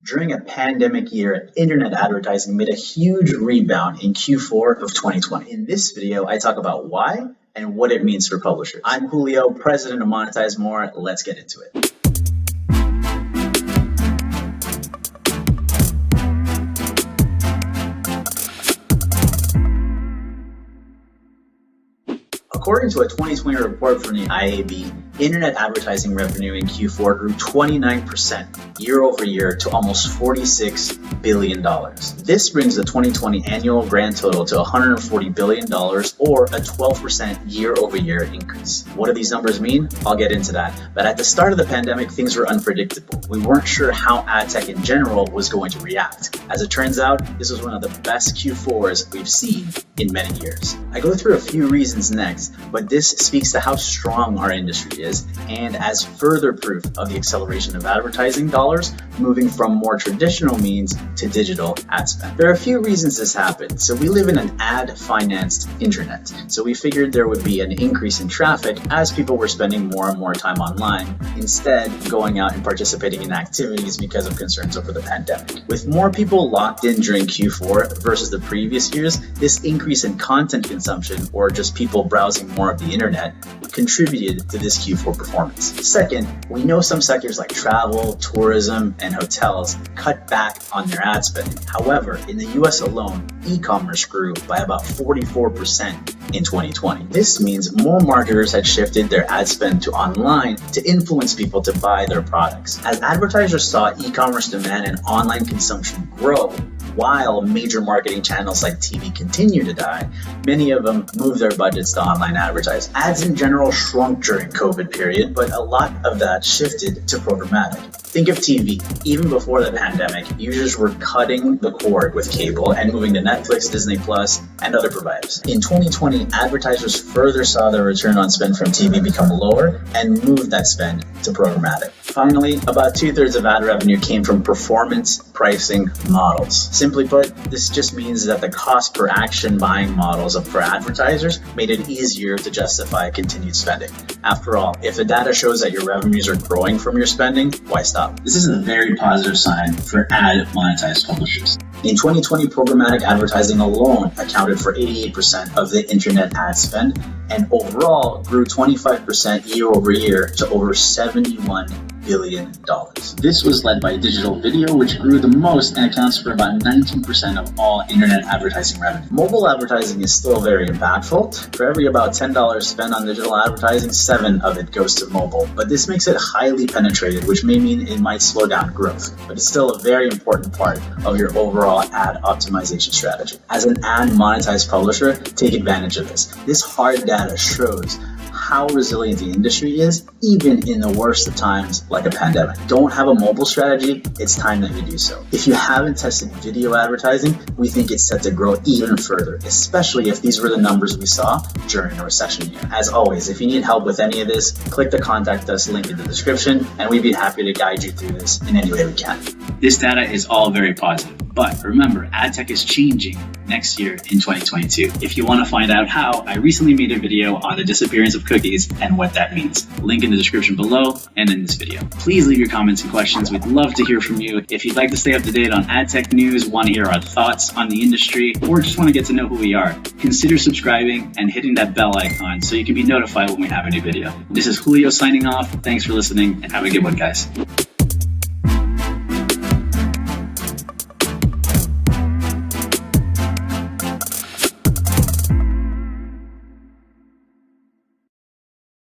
During a pandemic year, internet advertising made a huge rebound in Q4 of 2020. In this video, I talk about why and what it means for publishers. I'm Julio, president of Monetize More. Let's get into it. According to a 2020 report from the IAB, internet advertising revenue in Q4 grew 29% year over year to almost $46 billion. This brings the 2020 annual grand total to $140 billion, or a 12% year over year increase. What do these numbers mean? I'll get into that. But at the start of the pandemic, things were unpredictable. We weren't sure how ad tech in general was going to react. As it turns out, this was one of the best Q4s we've seen in many years. I go through a few reasons next, but this speaks to how strong our industry is and as further proof of the acceleration of advertising dollars moving from more traditional means to digital ad spend. There are a few reasons this happened. So we live in an ad-financed internet. So we figured there would be an increase in traffic as people were spending more and more time online, instead going out and participating in activities because of concerns over the pandemic. With more people locked in during Q4 versus the previous years, this increase in content consumption, or just people browsing more of the internet, contributed to this Q4 performance. Second, we know some sectors like travel, tourism, and hotels cut back on their ad spending. However, in the US alone, e-commerce grew by about 44% in 2020. This means more marketers had shifted their ad spend to online to influence people to buy their products. As advertisers saw e-commerce demand and online consumption grow, while major marketing channels like TV continue to die, many of them moved their budgets to online advertising. Ads in general shrunk during COVID period, but a lot of that shifted to programmatic. Think of TV. Even before the pandemic, users were cutting the cord with cable and moving to Netflix, Disney Plus, and other providers. In 2020, advertisers further saw their return on spend from TV become lower and moved that spend to programmatic. Finally, about 2/3 of ad revenue came from performance pricing models. Simply put, this just means that the cost per action buying models for advertisers made it easier to justify continued spending. After all, if the data shows that your revenues are growing from your spending, why stop? This is a very positive sign for ad monetized publishers. In 2020, programmatic advertising alone accounted for 88% of the internet ad spend and overall grew 25% year over year to over $71 billion. This was led by digital video, which grew the most and accounts for about 19% of all internet advertising revenue. Mobile advertising is still very impactful. For every about $10 spent on digital advertising, 7 of it goes to mobile. But this makes it highly penetrated, which may mean it might slow down growth. But it's still a very important part of your overall ad optimization strategy. As an ad monetized publisher, take advantage of this. This hard data shows how resilient the industry is, even in the worst of times like a pandemic. Don't have a mobile strategy? It's time that you do so. If you haven't tested video advertising, we think it's set to grow even further, especially if these were the numbers we saw during a recession year. As always, if you need help with any of this, click the contact us link in the description, and we'd be happy to guide you through this in any way we can. This data is all very positive. But remember, ad tech is changing next year in 2022. If you want to find out how, I recently made a video on the disappearance of cookies and what that means. Link in the description below and in this video. Please leave your comments and questions. We'd love to hear from you. If you'd like to stay up to date on ad tech news, want to hear our thoughts on the industry, or just want to get to know who we are, consider subscribing and hitting that bell icon so you can be notified when we have a new video. This is Julio signing off. Thanks for listening and have a good one, guys.